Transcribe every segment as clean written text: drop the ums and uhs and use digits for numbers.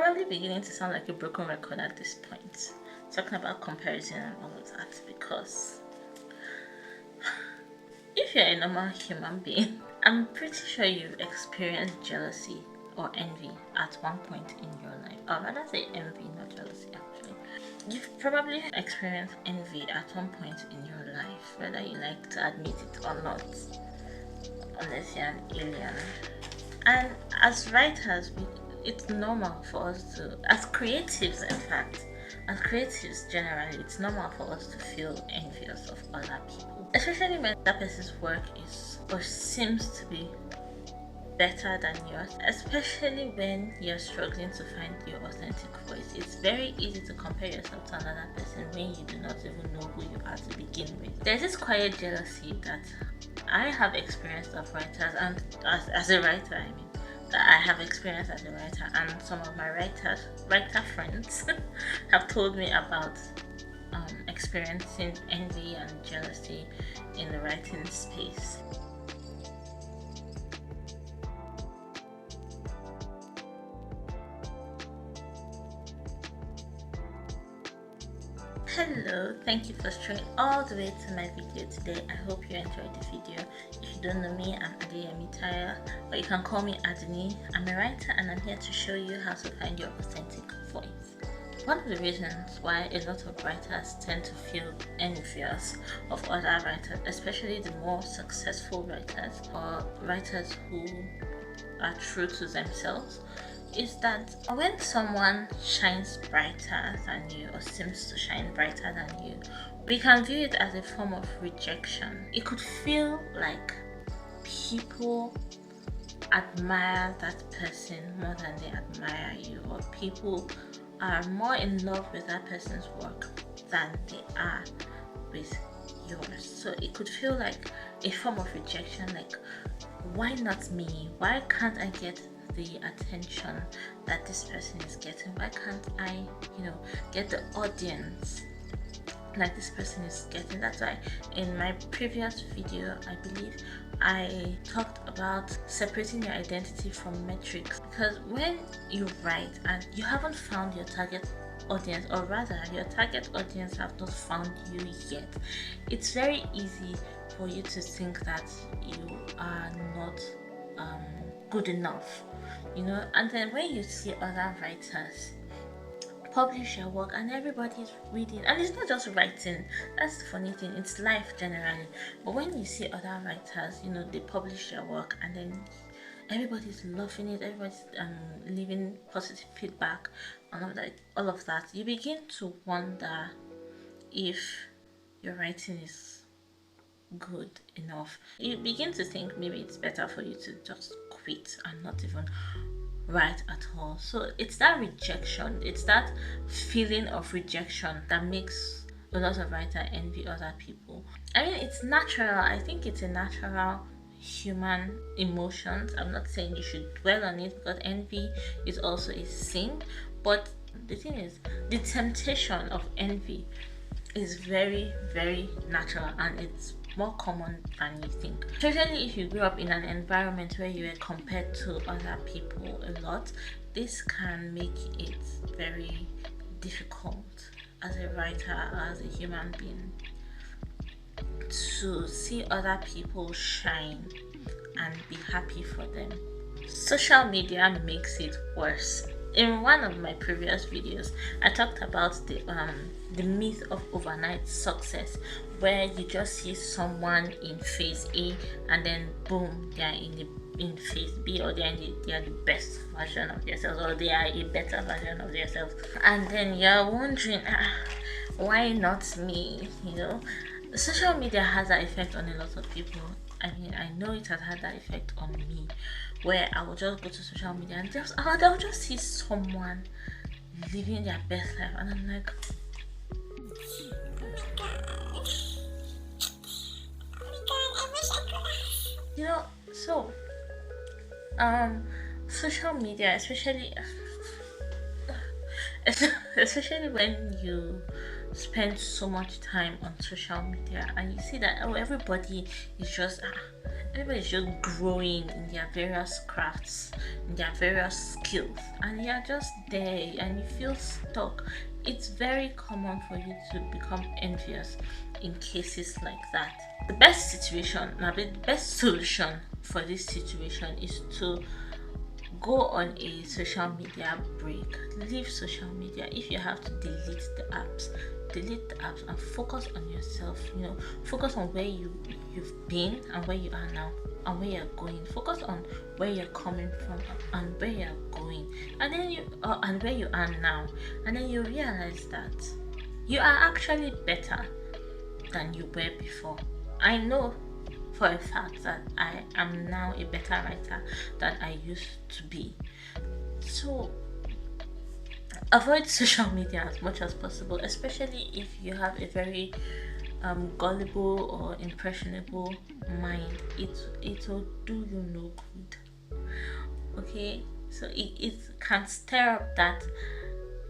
probably beginning to sound like a broken record at this point, talking about comparison and all of that, because if you're a normal human being, I'm pretty sure you've experienced jealousy or envy at one point in your life. Or rather say envy, not jealousy actually. You've probably experienced envy at one point in your life, whether you like to admit it or not, unless you're an alien. And as writers, it's normal for us to, as creatives in fact, as creatives generally, it's normal for us to feel envious of other people, especially when that person's work is or seems to be better than yours, especially when you're struggling to find your authentic voice. It's very easy to compare yourself to another person when you do not even know who you are to begin with. There's this quiet jealousy that I have experienced of writers, and as a writer, I mean, that I have experienced as a writer, and some of my writer friends have told me about experiencing envy and jealousy in the writing space. Hello, thank you for straying all the way to my video today. I hope you enjoyed the video. If you don't know me, I'm Adeyemi Taya, or you can call me Adini. I'm a writer and I'm here to show you how to find your authentic voice. One of the reasons why a lot of writers tend to feel envious of other writers, especially the more successful writers or writers who are true to themselves, is that when someone shines brighter than you or seems to shine brighter than you, we can view it as a form of rejection. It could feel like people admire that person more than they admire you, or people are more in love with that person's work than they are with yours. So it could feel like a form of rejection, like, why not me? Why can't I get the attention that this person is getting? Why can't I, get the audience like this person is getting? That's why in my previous video, I believe I talked about separating your identity from metrics, because when you write and you haven't found your target audience, or rather your target audience have not found you yet, it's very easy for you to think that you are not good enough, and then when you see other writers publish your work and everybody's reading, and it's not just writing, that's the funny thing, it's life generally, but when you see other writers, they publish their work and then everybody's loving it, everybody's leaving positive feedback and all of that, you begin to wonder if your writing is good enough. You begin to think maybe it's better for you to just quit and not even write at all. So it's that rejection, it's that feeling of rejection that makes a lot of writers envy other people. I mean, it's natural. I think it's a natural human emotion. I'm not saying you should dwell on it, because envy is also a sin, but the thing is, the temptation of envy is very, very natural, and it's more common than you think. Especially if you grew up in an environment where you were compared to other people a lot, this can make it very difficult as a writer, as a human being, to see other people shine and be happy for them. Social media makes it worse. In one of my previous videos, I talked about the myth of overnight success, where you just see someone in phase A and then boom, they are in phase B, or they are the best version of themselves, or they are a better version of themselves, and then you're wondering, why not me? Social media has that effect on a lot of people. I mean, I know it has had that effect on me, where I will just go to social media and I'll just see someone living their best life, and I'm like, so social media, especially when you spend so much time on social media and you see that everybody is just everybody's just growing in their various crafts, in their various skills, and you're just there and you feel stuck. It's very common for you to become envious in cases like that. The best situation, now the best solution for this situation is to go on a social media break. Leave social media. If you have to delete the apps, delete the apps and focus on yourself. Focus on where you've been and where you are now and where you're going. Focus on where you're coming from and where you're going, and then and where you are now, and then you realize that you are actually better than you were before. I know for a fact that I am now a better writer than I used to be. So avoid social media as much as possible, especially if you have a very gullible or impressionable mind. It will do you no good. Okay, so it can stir up that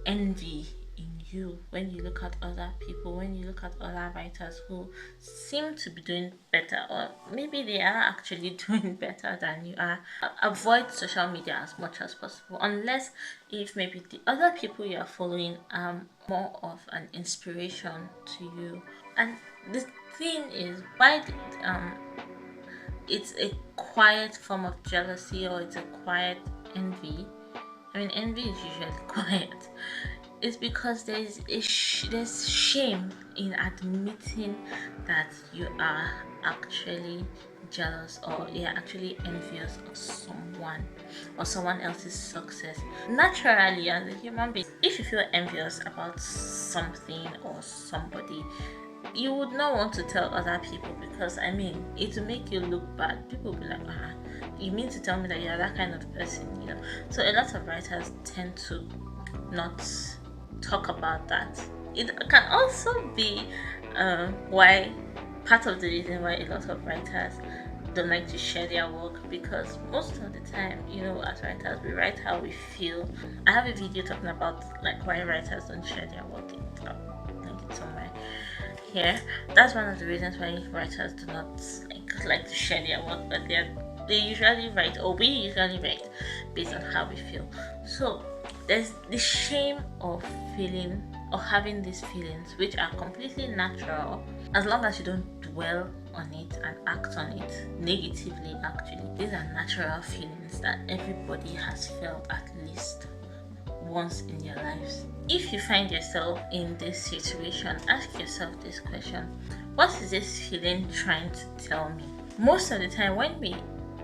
envy in you when you look at other people, when you look at other writers who seem to be doing better, or maybe they are actually doing better than you are. Avoid social media as much as possible, unless if maybe the other people you are following are more of an inspiration to you. And the thing is, why it's a quiet form of jealousy, or it's a quiet envy. I mean, envy is usually quiet. It's because there's shame in admitting that you are actually jealous, or you're actually envious of someone or someone else's success. Naturally, as a human being, if you feel envious about something or somebody, you would not want to tell other people, because I mean, it will make you look bad. People will be like, you mean to tell me that you're that kind of person? So a lot of writers tend to not talk about that. It can also be why part of the reason why a lot of writers don't like to share their work, because most of the time, as writers, we write how we feel. I have a video talking about like why writers don't share their work. Link it somewhere here. That's one of the reasons why writers do not like to share their work, but they usually write, or we usually write, based on how we feel. So there's the shame of feeling or having these feelings, which are completely natural, as long as you don't dwell on it and act on it negatively. Actually, these are natural feelings that everybody has felt at least once in their lives. If you find yourself in this situation, ask yourself this question: what is this feeling trying to tell me? Most of the time, when we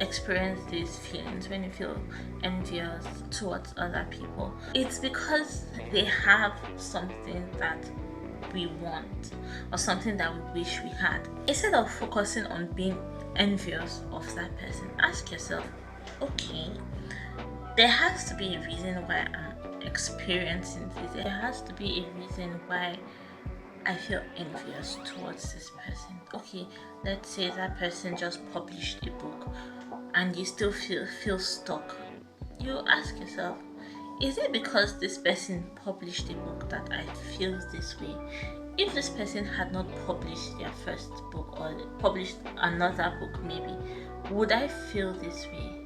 experience these feelings, when you feel envious towards other people, it's because they have something that we want or something that we wish we had. Instead of focusing on being envious of that person, ask yourself, okay, there has to be a reason why I'm experiencing this. There has to be a reason why I feel envious towards this person. Okay, let's say that person just published a book and you still feel stuck. You ask yourself, is it because this person published a book that I feel this way? If this person had not published their first book, or published another book maybe, would I feel this way?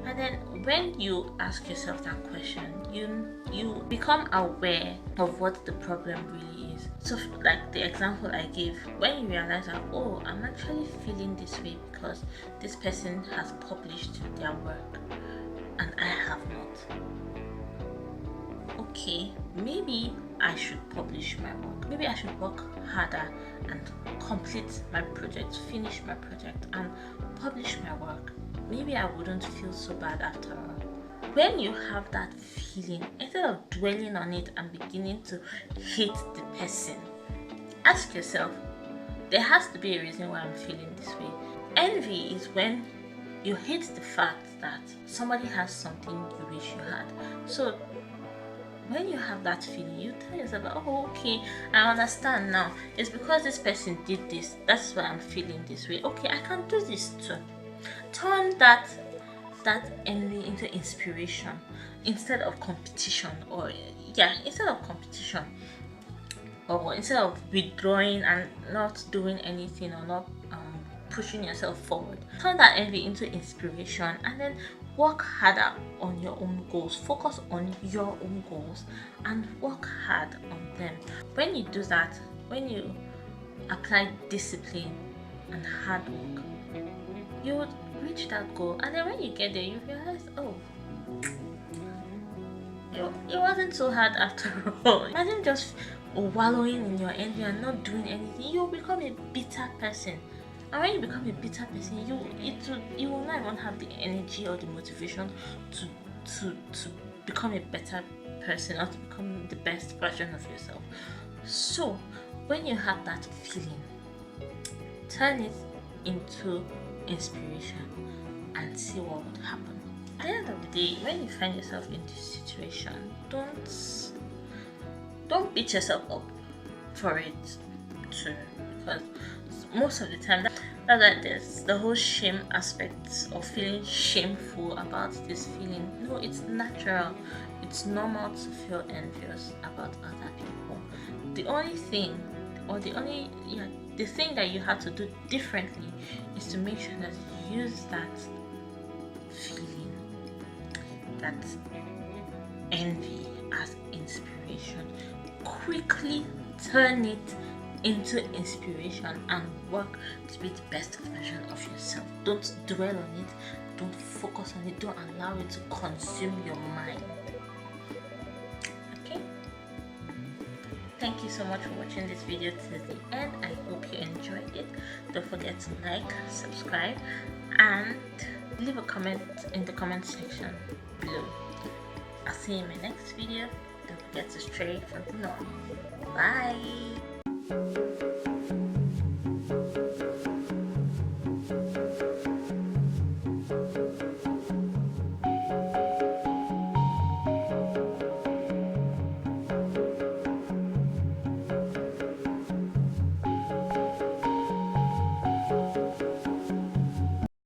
And then when you ask yourself that question, you become aware of what the problem really is. So like the example I gave, when you realize that, oh, I'm actually feeling this way because this person has published their work and I have not. Okay, maybe I should publish my work. Maybe I should work harder and complete my project, finish my project and publish my work. Maybe I wouldn't feel so bad after all. When you have that feeling, instead of dwelling on it and beginning to hate the person, ask yourself, there has to be a reason why I'm feeling this way. Envy is when you hate the fact that somebody has something you wish you had. So when you have that feeling, you tell yourself, oh, okay, I understand now. It's because this person did this. That's why I'm feeling this way. Okay, I can do this too. Turn that envy into inspiration instead of competition, or instead of competition, or instead of withdrawing and not doing anything, or not pushing yourself forward. Turn that envy into inspiration, and then work harder on your own goals. Focus on your own goals and work hard on them. When you do that, when you apply discipline and hard work, you would reach that goal. And then when you get there, you realize, oh, it wasn't so hard after all. Imagine just wallowing in your envy and not doing anything. You'll become a bitter person. And when you become a bitter person, you will not even have the energy or the motivation to become a better person or to become the best version of yourself. So when you have that feeling, turn it into inspiration and see what would happen. At the end of the day, when you find yourself in this situation, don't beat yourself up for it too, because most of the time that's like this, the whole shame aspect of feeling shameful about this feeling. No, it's natural. It's normal to feel envious about other people. The only thing, or the thing that you have to do differently is to make sure that you use that feeling, that envy, as inspiration. Quickly turn it into inspiration and work to be the best version of yourself. Don't dwell on it, don't focus on it, don't allow it to consume your mind. Okay? Thank you so much for watching this video to the end. I hope you enjoyed it. Don't forget to like, subscribe, and leave a comment in the comment section below. I'll see you in my next video. Don't forget to stray from the norm. Bye!